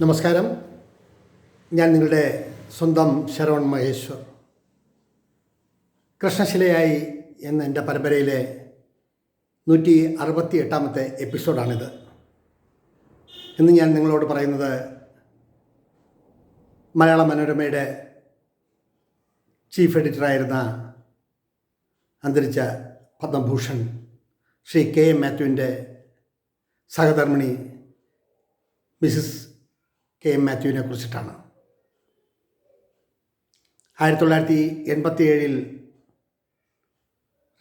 നമസ്കാരം. ഞാൻ നിങ്ങളുടെ സ്വന്തം ശരവൺ മഹേശ്വർ. കൃഷ്ണശിലയായി എന്ന എൻ്റെ പരമ്പരയിലെ 168ാമത്തെ എപ്പിസോഡാണിത്. ഇന്ന് ഞാൻ നിങ്ങളോട് പറയുന്നത് മലയാള മനോരമയുടെ ചീഫ് എഡിറ്ററായിരുന്ന അന്തരിച്ച പത്മഭൂഷൺ ശ്രീ KM മാത്യുവിൻ്റെ സഹധർമ്മിണി മിസിസ് KM മാത്യുവിനെ കുറിച്ചിട്ടാണ്. 1987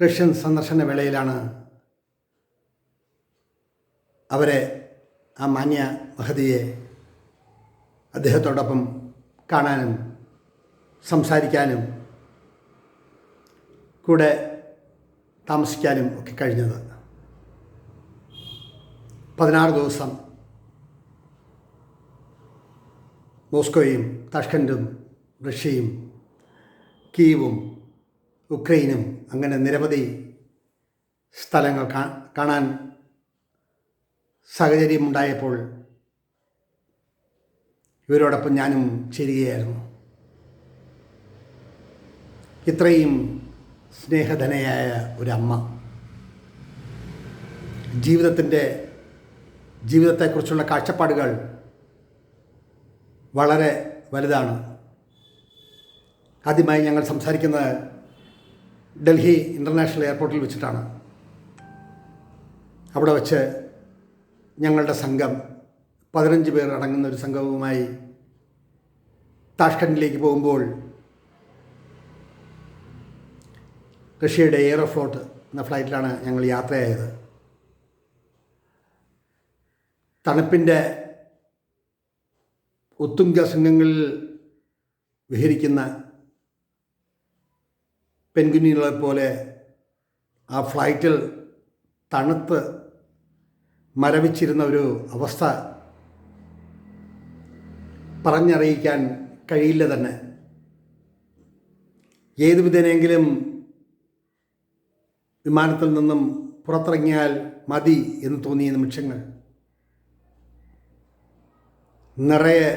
റഷ്യൻ സന്ദർശന വേളയിലാണ് അവരെ, ആ മാന്യ മഹതിയെ, അദ്ദേഹത്തോടൊപ്പം കാണാനും സംസാരിക്കാനും കൂടെ താമസിക്കാനും ഒക്കെ കഴിഞ്ഞത്. 16 ദിവസം മോസ്കോയും താഷ്കൻഡും റഷ്യയും കീവും ഉക്രൈനും അങ്ങനെ നിരവധി സ്ഥലങ്ങൾ കാണാൻ സാഹചര്യമുണ്ടായപ്പോൾ ഇവരോടൊപ്പം ഞാനും ചേരുകയായിരുന്നു. ഇത്രയും സ്നേഹധനയായ ഒരമ്മ, ജീവിതത്തെക്കുറിച്ചുള്ള കാഴ്ചപ്പാടുകൾ വളരെ വലുതാണ്. ആദ്യമായി ഞങ്ങൾ സംസാരിക്കുന്നത് ഡൽഹി ഇൻ്റർനാഷണൽ എയർപോർട്ടിൽ വെച്ചിട്ടാണ്. അവിടെ വച്ച് ഞങ്ങളുടെ സംഘം 15 പേർ അടങ്ങുന്ന ഒരു സംഘവുമായി താഷ്കൻഡിലേക്ക് പോകുമ്പോൾ റഷ്യയുടെ എയറോഫ്ലോട്ട് എന്ന ഫ്ലൈറ്റിലാണ് ഞങ്ങൾ യാത്രയായത്. തണുപ്പിൻ്റെ ഉത്തുംഗ ശൃംഗങ്ങളിൽ വിഹരിക്കുന്ന പെൻഗ്വിനുകളെപ്പോലെ ആ ഫ്ലൈറ്റിൽ തണുത്ത് മരവിച്ചിരുന്ന ഒരു അവസ്ഥ പറഞ്ഞറിയിക്കാൻ കഴിയില്ല തന്നെ. ഏതു വിധേനെങ്കിലും വിമാനത്തിൽ നിന്നും പുറത്തിറങ്ങിയാൽ മതി എന്ന് തോന്നിയ നിമിഷങ്ങൾ. നിറയെ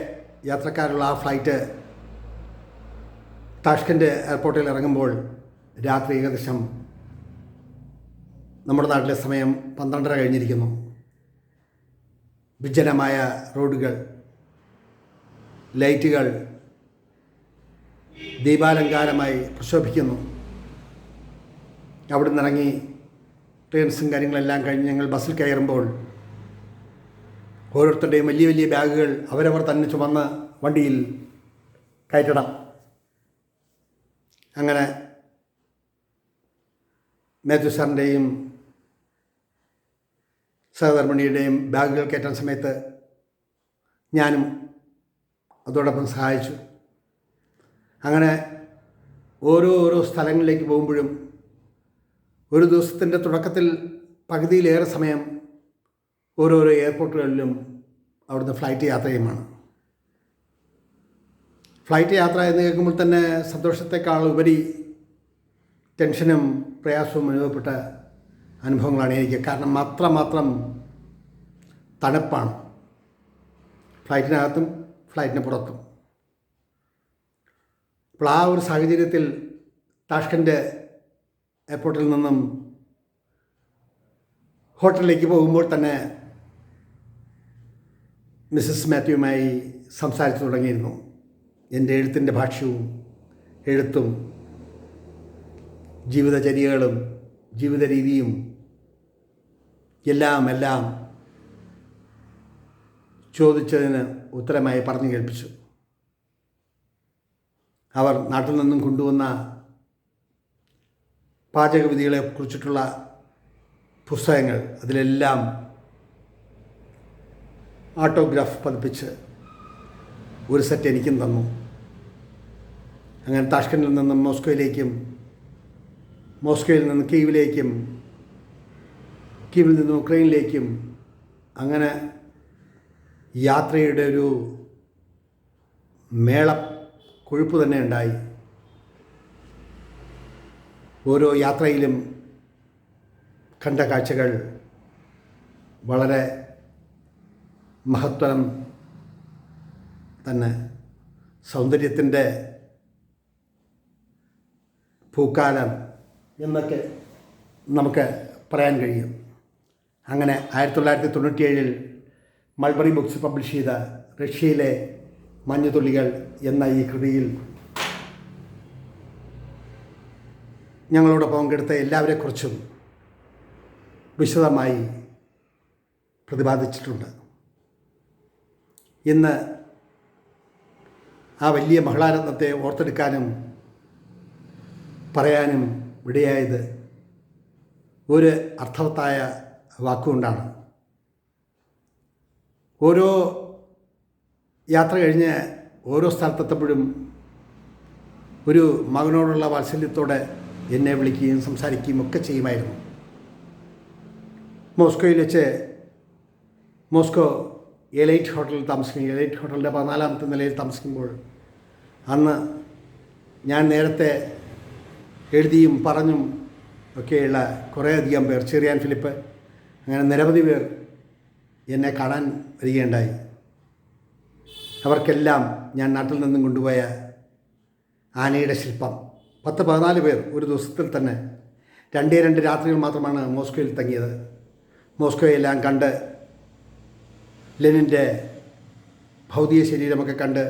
യാത്രക്കാരുള്ള ആ ഫ്ലൈറ്റ് താഷ്കൻഡ് എയർപോർട്ടിൽ ഇറങ്ങുമ്പോൾ രാത്രി ഏകദേശം നമ്മുടെ നാട്ടിലെ സമയം 12:30 കഴിഞ്ഞിരിക്കുന്നു. വിജനമായ റോഡുകൾ, ലൈറ്റുകൾ ദീപാലങ്കാരമായി പ്രശോഭിക്കുന്നു. അവിടെ നിന്നിറങ്ങി ട്രെയിൻസും കാര്യങ്ങളെല്ലാം കഴിഞ്ഞ് ഞങ്ങൾ ബസ്സിൽ കയറുമ്പോൾ ഓരോരുത്തരുടെയും വലിയ വലിയ ബാഗുകൾ അവരവർ തന്നെ ചുമന്ന് വണ്ടിയിൽ കയറ്റണം. അങ്ങനെ മാത്യു സാറിൻ്റെയും സഹധർമ്മിണിയുടെയും ബാഗുകൾ കയറ്റുന്ന സമയത്ത് ഞാനും അതോടൊപ്പം സഹായിച്ചു. അങ്ങനെ ഓരോ സ്ഥലങ്ങളിലേക്ക് പോകുമ്പോഴും ഒരു ദിവസത്തിൻ്റെ തുടക്കത്തിൽ പകുതിയിലേറെ സമയം ഓരോരോ എയർപോർട്ടുകളിലും അവിടുന്ന് ഫ്ലൈറ്റ് യാത്രയുമാണ്. ഫ്ലൈറ്റ് യാത്ര എന്ന് കേൾക്കുമ്പോൾ തന്നെ സന്തോഷത്തെക്കാൾ ഉപരി ടെൻഷനും പ്രയാസവും അനുഭവപ്പെട്ട അനുഭവങ്ങളാണ് എനിക്ക്. കാരണം മാത്രം തണുപ്പാണ് ഫ്ലൈറ്റിനകത്തും ഫ്ലൈറ്റിന് പുറത്തും. അപ്പോൾ ആ ഒരു സാഹചര്യത്തിൽ താഷ്കൻഡ് എയർപോർട്ടിൽ നിന്നും ഹോട്ടലിലേക്ക് പോകുമ്പോൾ തന്നെ മിസ്സസ് മാത്യുവുമായി സംസാരിച്ചു തുടങ്ങിയിരുന്നു. എൻ്റെ എഴുത്തിൻ്റെ ഭാഷ്യവും എഴുത്തും ജീവിതചര്യകളും ജീവിത രീതിയും എല്ലാം ചോദിച്ചതിന് ഉത്തരമായി പറഞ്ഞു കേൾപ്പിച്ചു. അവർ നാട്ടിൽ നിന്നും കൊണ്ടുവന്ന പാചകവിധികളെ കുറിച്ചിട്ടുള്ള പുസ്തകങ്ങൾ, അതിലെല്ലാം ഓട്ടോഗ്രാഫ് പതിപ്പിച്ച് ഒരു സെറ്റ് എനിക്കും തന്നു. അങ്ങനെ താഷ്കൻഡിൽ നിന്നും മോസ്കോയിലേക്കും, മോസ്കോയിൽ നിന്ന് കീവിലേക്കും, കീവിൽ നിന്നും ഉക്രൈനിലേക്കും അങ്ങനെ യാത്രയുടെ ഒരു കൊഴുപ്പ് തന്നെ ഉണ്ടായി. ഓരോ യാത്രയിലും കണ്ട കാഴ്ചകൾ വളരെ മഹത്വം തന്നെ സൗന്ദര്യത്തിൻ്റെ പൂക്കാലം എന്നൊക്കെ നമുക്ക് പറയാൻ കഴിയും. അങ്ങനെ 1997 മൾബറി ബുക്സ് പബ്ലിഷ് ചെയ്ത റഷ്യയിലെ മഞ്ഞുതുള്ളികൾ എന്ന ഈ കൃതിയിൽ ഞങ്ങളോടൊപ്പം പങ്കെടുത്ത എല്ലാവരെക്കുറിച്ചും വിശദമായി പ്രതിപാദിച്ചിട്ടുണ്ട്. ഇന്ന് ആ വലിയ മഹിളാരത്നത്തെ ഓർത്തെടുക്കാനും പറയാനും ഇടയായത് ഒരു അർത്ഥവത്തായ വാക്കുകൊണ്ടാണ്. ഓരോ യാത്ര കഴിഞ്ഞ് ഓരോ സ്ഥലത്തെത്തുമ്പോഴും ഒരു മകനോടുള്ള വാത്സല്യത്തോടെ എന്നെ വിളിക്കുകയും സംസാരിക്കുകയും ഒക്കെ ചെയ്യുമായിരുന്നു. മോസ്കോയിൽ വെച്ച് മോസ്കോ എലൈറ്റ് ഹോട്ടലിൽ താമസിക്കും. എലൈറ്റ് ഹോട്ടലിൻ്റെ 14ാമത്തെ നിലയിൽ താമസിക്കുമ്പോൾ അന്ന് ഞാൻ നേരത്തെ എഴുതിയും പറഞ്ഞും ഒക്കെയുള്ള കുറേയധികം പേർ, ചെറിയാൻ ഫിലിപ്പ്, അങ്ങനെ നിരവധി പേർ എന്നെ കാണാൻ വരികയുണ്ടായി. അവർക്കെല്ലാം ഞാൻ നാട്ടിൽ നിന്നും കൊണ്ടുപോയ ആനയുടെ ശില്പം 10-14 പേർ ഒരു ദിവസത്തിൽ തന്നെ 2 രാത്രികൾ മാത്രമാണ് മോസ്കോയിൽ തങ്ങിയത്. മോസ്കോയെല്ലാം കണ്ട് ലെനിൻ്റെ ഭൗതിക ശരീരമൊക്കെ കണ്ട്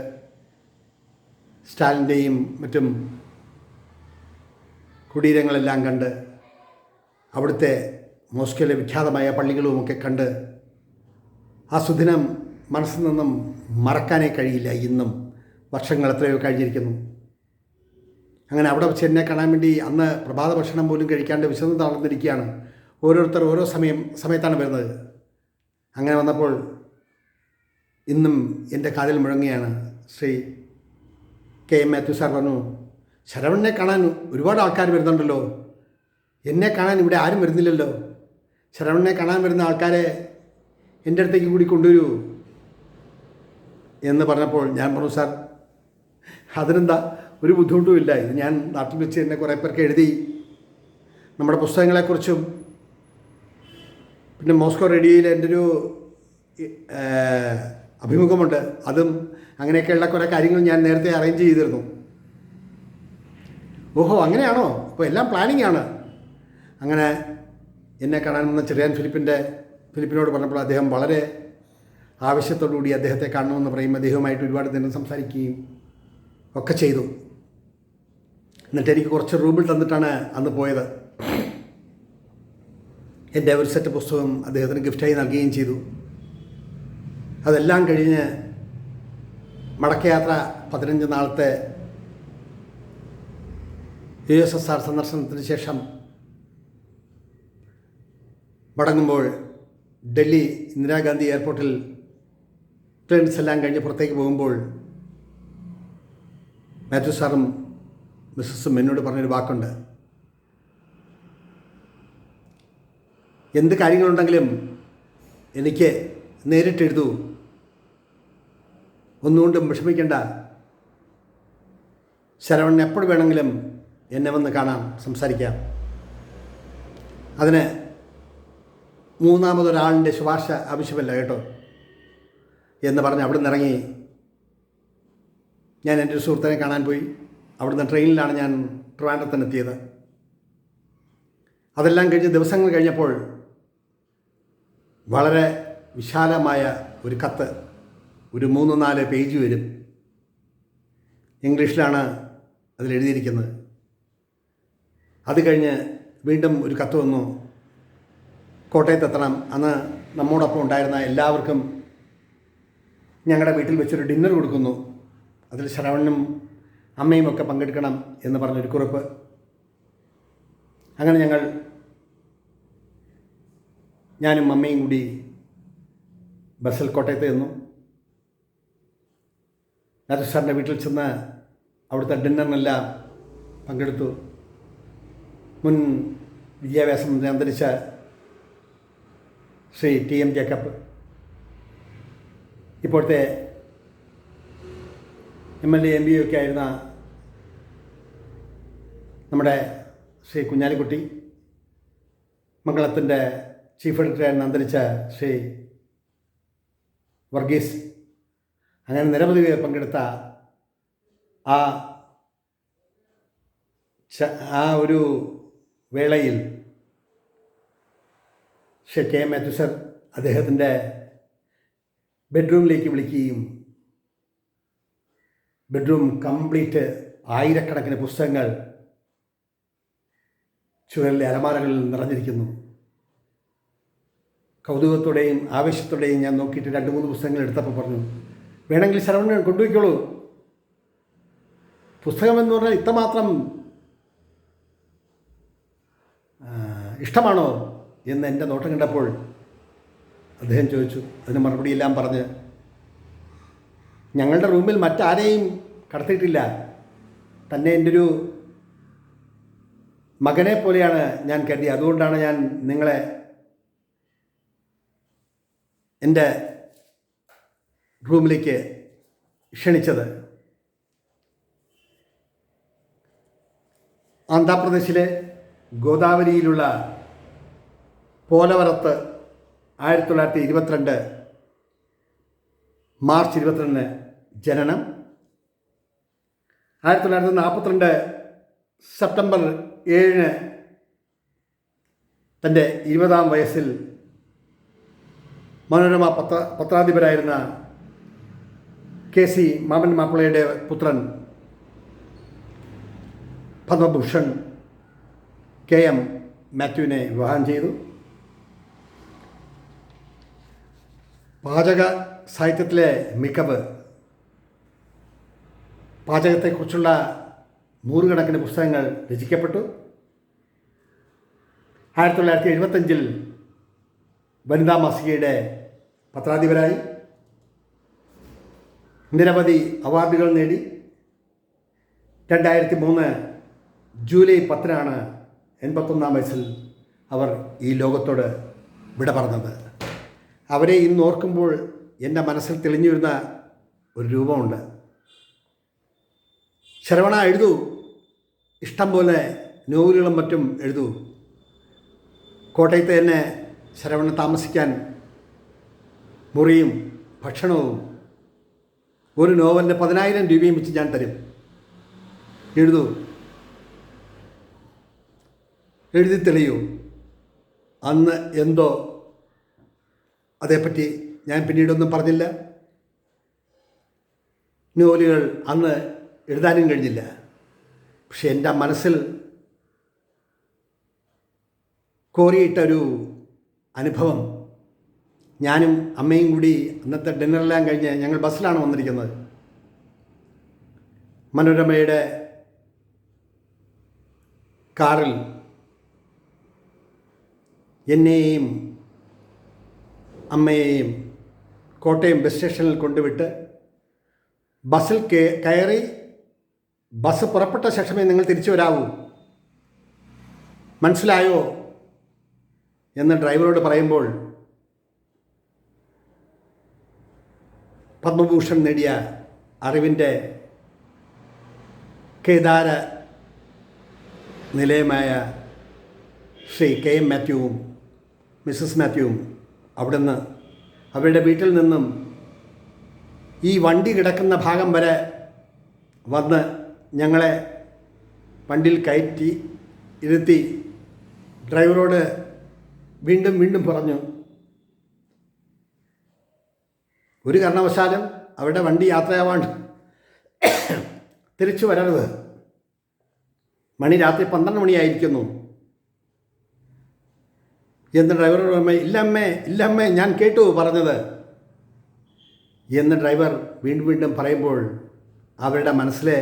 സ്റ്റാലിൻ്റെയും മറ്റും കുടീരങ്ങളെല്ലാം കണ്ട് അവിടുത്തെ മോസ്കോയിലെ വിഖ്യാതമായ പള്ളികളുമൊക്കെ കണ്ട് ആ സുദിനം മനസ്സിൽ നിന്നും മറക്കാനേ കഴിയില്ല. ഇന്നും വർഷങ്ങൾ എത്രയോ കഴിഞ്ഞിരിക്കുന്നു. അങ്ങനെ അവിടെ വെച്ച് എന്നെ കാണാൻ വേണ്ടി അന്ന് പ്രഭാത ഭക്ഷണം പോലും കഴിക്കാണ്ട് വിശന്ന് തളർന്നിരിക്കുകയാണ്. ഓരോരുത്തർ ഓരോ സമയത്താണ് വരുന്നത്. അങ്ങനെ വന്നപ്പോൾ ഇന്നും എൻ്റെ കാതിൽ മുഴങ്ങുകയാണ്. ശ്രീ KM മാത്യു സാർ പറഞ്ഞു, ശരവണനെ കാണാൻ ഒരുപാട് ആൾക്കാർ വരുന്നുണ്ടല്ലോ, എന്നെ കാണാൻ ഇവിടെ ആരും വരുന്നില്ലല്ലോ. ശരവണനെ കാണാൻ വരുന്ന ആൾക്കാരെ എൻ്റെ അടുത്തേക്ക് കൂടി കൊണ്ടുവരൂ എന്ന് പറഞ്ഞപ്പോൾ ഞാൻ പറഞ്ഞു, സാർ അതിനെന്താ, ഒരു ബുദ്ധിമുട്ടുമില്ല. ഇത് ഞാൻ നാട്ടിൽ വെച്ച് തന്നെ കുറേ പേർക്ക് എഴുതി, നമ്മുടെ പുസ്തകങ്ങളെക്കുറിച്ചും പിന്നെ മോസ്കോ റേഡിയോയിൽ എൻ്റെ ഒരു അഭിമുഖമുണ്ട്, അതും അങ്ങനെയൊക്കെയുള്ള കുറേ കാര്യങ്ങൾ ഞാൻ നേരത്തെ അറേഞ്ച് ചെയ്തിരുന്നു. ഓഹോ, അങ്ങനെയാണോ, അപ്പോൾ എല്ലാം പ്ലാനിങ് ആണ്. അങ്ങനെ എന്നെ കാണാൻ വന്ന ചെറിയാൻ ഫിലിപ്പിനോട് പറഞ്ഞപ്പോൾ അദ്ദേഹം വളരെ ആവശ്യത്തോടുകൂടി അദ്ദേഹത്തെ കാണണമെന്ന് പറയും. അദ്ദേഹവുമായിട്ട് ഒരുപാട് നേരം സംസാരിക്കുകയും ഒക്കെ ചെയ്തു. എന്നിട്ട് എനിക്ക് കുറച്ച് റൂബിൾ തന്നിട്ടാണ് അന്ന് പോയത്. എൻ്റെ ഒരു സെറ്റ് പുസ്തകം അദ്ദേഹത്തിന് ഗിഫ്റ്റായി നൽകുകയും ചെയ്തു. അതെല്ലാം കഴിഞ്ഞ് മടക്കയാത്ര 15 നാളത്തെ USSR സന്ദർശനത്തിന് ശേഷം മടങ്ങുമ്പോൾ ഡൽഹി ഇന്ദിരാഗാന്ധി എയർപോർട്ടിൽ ക്ലിയറൻസ് എല്ലാം കഴിഞ്ഞ് പുറത്തേക്ക് പോകുമ്പോൾ മാത്യു സാറും മിസ്സസും എന്നോട് പറഞ്ഞൊരു വാക്കുണ്ട്, എന്ത് കാര്യങ്ങളുണ്ടെങ്കിലും എനിക്ക് നേരിട്ടെഴുതൂ, ഒന്നുകൊണ്ടും വിഷമിക്കേണ്ട, ശരവണൻ എപ്പോൾ വേണമെങ്കിലും എന്നെ വന്ന് കാണാം, സംസാരിക്കാം, അതിന് മൂന്നാമതൊരാളിൻ്റെ ശുപാർശ ആവശ്യമല്ല കേട്ടോ എന്ന് പറഞ്ഞ് അവിടെ നിന്ന് ഇറങ്ങി ഞാൻ എൻ്റെ ഒരു സുഹൃത്തിനെ കാണാൻ പോയി. അവിടുന്ന് ട്രെയിനിലാണ് ഞാൻ ട്രിവാൻഡ്രത്തിനെത്തിയത്. അതെല്ലാം കഴിഞ്ഞ് ദിവസങ്ങൾ കഴിഞ്ഞപ്പോൾ വളരെ വിശാലമായ ഒരു കത്ത്, ഒരു 3-4 പേജ് വരും, ഇംഗ്ലീഷിലാണ് അതിലെഴുതിയിരിക്കുന്നത്. അത് കഴിഞ്ഞ് വീണ്ടും ഒരു കത്ത് വന്നു, കോട്ടയത്തെത്തണം, അന്ന് നമ്മോടൊപ്പം ഉണ്ടായിരുന്ന എല്ലാവർക്കും ഞങ്ങളുടെ വീട്ടിൽ വെച്ചൊരു ഡിന്നർ കൊടുക്കുന്നു, അതിൽ ശരവണനും അമ്മയും ഒക്കെ പങ്കെടുക്കണം എന്ന് പറഞ്ഞൊരു കുറിപ്പ്. അങ്ങനെ ഞാനും അമ്മയും കൂടി ബസ്സിൽ കോട്ടയത്ത് ചെന്നു. രാജേഷ് സാറിൻ്റെ വീട്ടിൽ ചെന്ന് അവിടുത്തെ ഡിന്നറിനെല്ലാം പങ്കെടുത്തു. മുൻ വിദ്യാഭ്യാസ മന്ത്രി അന്തരിച്ച ശ്രീ TM ജേക്കബ്, ഇപ്പോഴത്തെ MLA MB ഒക്കെ ആയിരുന്ന നമ്മുടെ ശ്രീ കുഞ്ഞാലിക്കുട്ടി, മംഗളത്തിൻ്റെ ചീഫ് എഡിറ്ററായിരുന്ന അന്തരിച്ച ശ്രീ വർഗീസ്, അങ്ങനെ നിരവധി പേർ പങ്കെടുത്ത ആ ഒരു വേളയിൽ Shri K M Mathew sir അദ്ദേഹത്തിൻ്റെ ബെഡ്റൂമിലേക്ക് വിളിക്കുകയും ബെഡ്റൂം കംപ്ലീറ്റ് ആയിരക്കണക്കിന് പുസ്തകങ്ങൾ ചുവരിലെ അലമാരകളിൽ നിറഞ്ഞിരിക്കുന്നു. കൗതുകത്തോടെയും ആവേശത്തോടെയും ഞാൻ നോക്കിയിട്ട് 2-3 പുസ്തകങ്ങൾ എടുത്തപ്പോൾ പറഞ്ഞു, വേണമെങ്കിൽ ശരവണൻ കൊണ്ടുപോയിക്കോളൂ. പുസ്തകമെന്ന് പറഞ്ഞാൽ ഇത്രമാത്രം ഇഷ്ടമാണോ എന്ന് എൻ്റെ നോട്ടം കണ്ടപ്പോൾ അദ്ദേഹം ചോദിച്ചു. അതിന് മറുപടിയെല്ലാം പറഞ്ഞ്, ഞങ്ങളുടെ റൂമിൽ മറ്റാരെയും കടത്തിയിട്ടില്ല, തന്നെ എൻ്റെ ഒരു മകനെ പോലെയാണ് ഞാൻ കരുതി. അതുകൊണ്ടാണ് ഞാൻ നിങ്ങളെ എൻ്റെ റൂമിലേക്ക് ക്ഷണിച്ചത്. ആന്ധ്രാപ്രദേശിലെ ഗോദാവരിയിലുള്ള പോലവരത്ത് 1922 മാർച്ച് 22 ജനനം. 1942 സെപ്റ്റംബർ 7 തൻ്റെ 20-ാം വയസ്സിൽ മനോരമ പത്രാധിപരായിരുന്ന KC മാമൻ മാപ്പിളയുടെ പുത്രൻ പത്മഭൂഷൺ KM മാത്യുവിനെ വിവാഹം ചെയ്തു. പാചക സാഹിത്യത്തിലെ മികവ്, പാചകത്തെക്കുറിച്ചുള്ള 100 കണക്കിന് പുസ്തകങ്ങൾ രചിക്കപ്പെട്ടു. 1975 വനിതാ മാസികയുടെ പത്രാധിപരായി. നിരവധി അവാർഡുകൾ നേടി. 2003 ജൂലൈ 10 81-ാം വയസ്സിൽ അവർ ഈ ലോകത്തോട് വിട പറഞ്ഞത്. അവരെ ഇന്ന് ഓർക്കുമ്പോൾ എൻ്റെ മനസ്സിൽ തെളിഞ്ഞു വരുന്ന ഒരു രൂപമുണ്ട്. ശരവണ എഴുതൂ, ഇഷ്ടം പോലെ നോവലുകളും മറ്റും എഴുതൂ. കോട്ടയത്ത് തന്നെ ശരവണ താമസിക്കാൻ മുറിയും ഭക്ഷണവും ഒരു നോവലിന് 10,000 രൂപയും വെച്ച് ഞാൻ തരും. എഴുതൂ, എഴുതി തെളിയൂ. അന്ന് എന്തോ അതേപ്പറ്റി ഞാൻ പിന്നീടൊന്നും പറഞ്ഞില്ല. നോവലുകൾ അന്ന് എഴുതാനും കഴിഞ്ഞില്ല. പക്ഷെ എൻ്റെ മനസ്സിൽ കോറിയിട്ടൊരു അനുഭവം, ഞാനും അമ്മയും കൂടി അന്നത്തെ ഡിന്നറെല്ലാം കഴിഞ്ഞ് ഞങ്ങൾ ബസ്സിലാണ് വന്നിരിക്കുന്നത്. മനോരമയുടെ കാറിൽ എന്നെയും അമ്മയെയും കോട്ടയം ബസ് സ്റ്റേഷനിൽ കൊണ്ടുവിട്ട് ബസ്സിൽ കയറി ബസ് പുറപ്പെട്ട ശേഷമേ നിങ്ങൾ തിരിച്ചു വരാവൂ, മനസ്സിലായോ എന്ന് ഡ്രൈവറോട് പറയുമ്പോൾ പത്മഭൂഷൺ നേടിയ അറിവിൻ്റെ കേദാര നിലയമായ ശ്രീ KM മാത്യുവും മിസ്സസ് മാത്യുവും അവിടുന്ന് അവരുടെ വീട്ടിൽ നിന്നും ഈ വണ്ടി കിടക്കുന്ന ഭാഗം വരെ വന്ന് ഞങ്ങളെ വണ്ടിയിൽ കയറ്റി ഇരുത്തി ഡ്രൈവറോട് വീണ്ടും വീണ്ടും പറഞ്ഞു, ഒരു കാരണവശാലും അവരുടെ വണ്ടി യാത്രയാവാൻ തിരിച്ചു വരരുത്. മണി രാത്രി 12 മണിയായിരിക്കുന്നു എന്ന് ഡ്രൈവറോട് പറഞ്ഞു. ഇല്ലമ്മേ ഞാൻ കേട്ടു പറഞ്ഞത് എന്ന് ഡ്രൈവർ വീണ്ടും വീണ്ടും പറയുമ്പോൾ അവരുടെ മനസ്സിലെ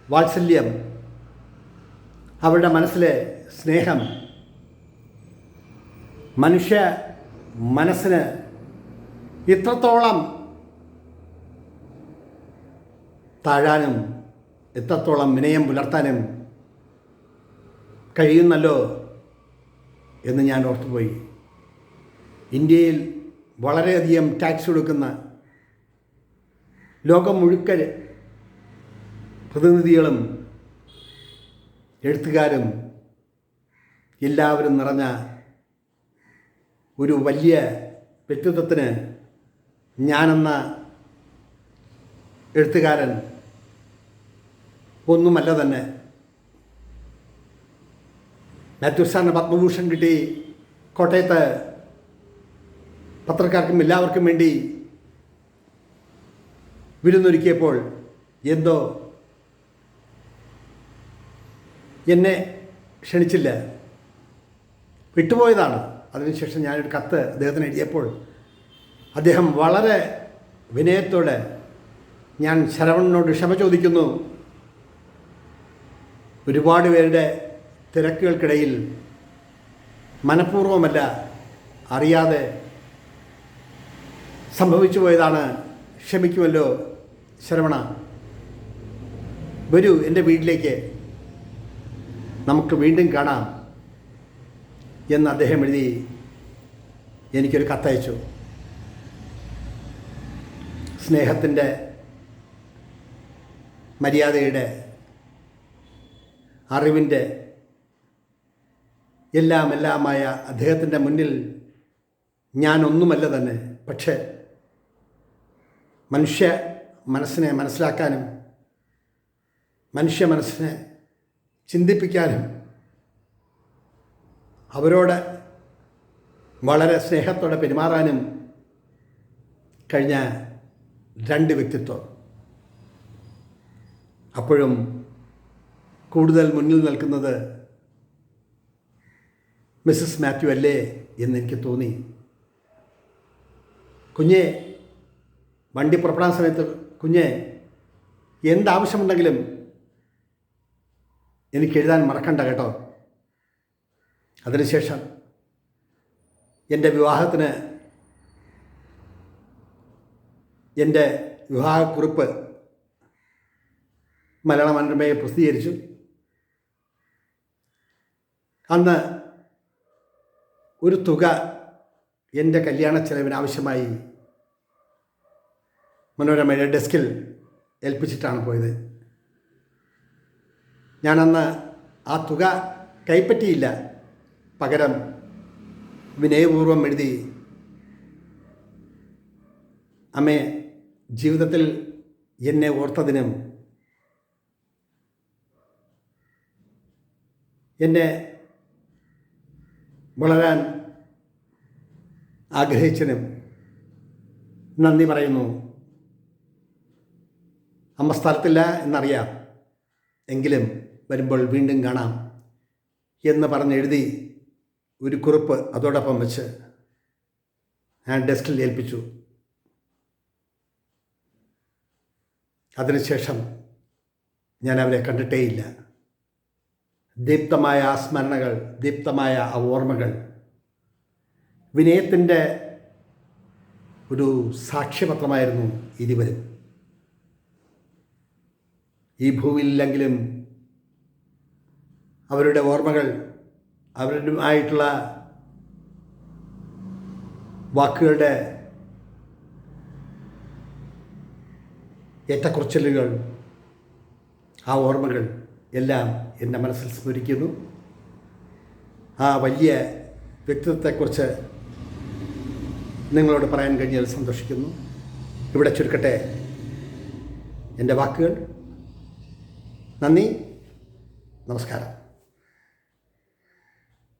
വാത്സല്യം, അവരുടെ മനസ്സിലെ സ്നേഹം, മനുഷ്യ മനസ്സിന് ഇത്രത്തോളം താഴാനും എത്രത്തോളം വിനയം പുലർത്താനും കഴിയുന്നല്ലോ എന്ന് ഞാൻ ഓർത്തുപോയി. ഇന്ത്യയിൽ വളരെയധികം ടാക്സ് കൊടുക്കുന്ന ലോകം മുഴുക്ക പ്രതിനിധികളും എഴുത്തുകാരും എല്ലാവരും നിറഞ്ഞ ഒരു വലിയ വ്യക്തിത്വത്തിന് ഞാനെന്ന എഴുത്തുകാരൻ ഒന്നുമല്ല തന്നെ. മാത്യു സാറിന് പത്മഭൂഷൺ കിട്ടി. കോട്ടയത്ത് പത്രക്കാർക്കും എല്ലാവർക്കും വേണ്ടി വിരുന്നൊരുക്കിയപ്പോൾ എന്തോ എന്നെ ക്ഷണിച്ചില്ല, വിട്ടുപോയതാണ്. അതിനുശേഷം ഞാനൊരു കത്ത് അദ്ദേഹത്തിന് എഴുതിയപ്പോൾ അദ്ദേഹം വളരെ വിനയത്തോടെ, ഞാൻ ശരവണനോട് ക്ഷമ ചോദിക്കുന്നു, ഒരുപാട് പേരുടെ തിരക്കുകൾക്കിടയിൽ മനഃപൂർവ്വമല്ല അറിയാതെ സംഭവിച്ചു പോയതാണ്, ക്ഷമിക്കുമല്ലോ ശരവണ, വരൂ എൻ്റെ വീട്ടിലേക്ക്, നമുക്ക് വീണ്ടും കാണാം എന്ന് അദ്ദേഹം എഴുതി എനിക്കൊരു കത്തയച്ചു. സ്നേഹത്തിൻ്റെ, മര്യാദയുടെ, അറിവിൻ്റെ എല്ലാമായ അദ്ദേഹത്തിൻ്റെ മുന്നിൽ ഞാനൊന്നുമല്ല തന്നെ. പക്ഷേ മനുഷ്യ മനസ്സിനെ മനസ്സിലാക്കാനും മനുഷ്യ മനസ്സിനെ ചിന്തിപ്പിക്കാനും അവരോട് വളരെ സ്നേഹത്തോടെ പെരുമാറാനും കഴിഞ്ഞ രണ്ട് വ്യക്തിത്വം. അപ്പോഴും കൂടുതൽ മുന്നിൽ നിൽക്കുന്നത് മിസ്സസ് മാത്യു അല്ലേ എന്നെനിക്ക് തോന്നി. കുഞ്ഞെ, വണ്ടി പുറപ്പെടാൻ സമയത്ത്, കുഞ്ഞെ, എന്താവശ്യമുണ്ടെങ്കിലും എനിക്ക് എഴുതാൻ മറക്കണ്ട കേട്ടോ. അതിനുശേഷം എൻ്റെ വിവാഹത്തിന് എൻ്റെ വിവാഹക്കുറിപ്പ് മലയാള മനോരമയെ പ്രസിദ്ധീകരിച്ചു. അന്ന് ഒരു തുക എൻ്റെ കല്യാണ ചെലവിന് ആവശ്യമായി മനോരമയുടെ ഡെസ്കിൽ ഏൽപ്പിച്ചിട്ടാണ് പോയത്. ഞാനന്ന് ആ തുക കൈപ്പറ്റിയില്ല. പകരം വിനയപൂർവ്വം എഴുതി, അമ്മേ, ജീവിതത്തിൽ എന്നെ ഓർത്തതിനും എന്നെ വളരാൻ ആഗ്രഹിച്ചതിനും നന്ദി പറയുന്നു. അമ്മ സ്ഥലത്തില്ല എന്നറിയാം, എങ്കിലും വരുമ്പോൾ വീണ്ടും കാണാം എന്ന് പറഞ്ഞെഴുതി ഒരു കുറിപ്പ് അതോടൊപ്പം വെച്ച് ഞാൻ ഡെസ്കിൽ ഏൽപ്പിച്ചു. അതിനുശേഷം ഞാൻ അവരെ കണ്ടിട്ടേയില്ല. ദീപ്തമായ ആ സ്മരണകൾ, ദീപ്തമായ ആ ഓർമ്മകൾ വിനയത്തിൻ്റെ ഒരു സാക്ഷ്യപത്രമായിരുന്നു ഇരുവരും. ഈ ഭൂമിയിലെങ്കിലും അവരുടെ ഓർമ്മകൾ, അവരുമായിട്ടുള്ള വാക്കുകളുടെ ഏറ്റക്കുറച്ചിലുകൾ, ആ ഓർമ്മകൾ എല്ലാം എൻ്റെ മനസ്സിൽ സ്മരിക്കുന്നു. ആ വലിയ വ്യക്തിത്വത്തെക്കുറിച്ച് നിങ്ങളോട് പറയാൻ കഴിഞ്ഞാൽ സന്തോഷിക്കുന്നു. ഇവിടെ ചുരുക്കട്ടെ എൻ്റെ വാക്കുകൾ. നന്ദി, നമസ്കാരം.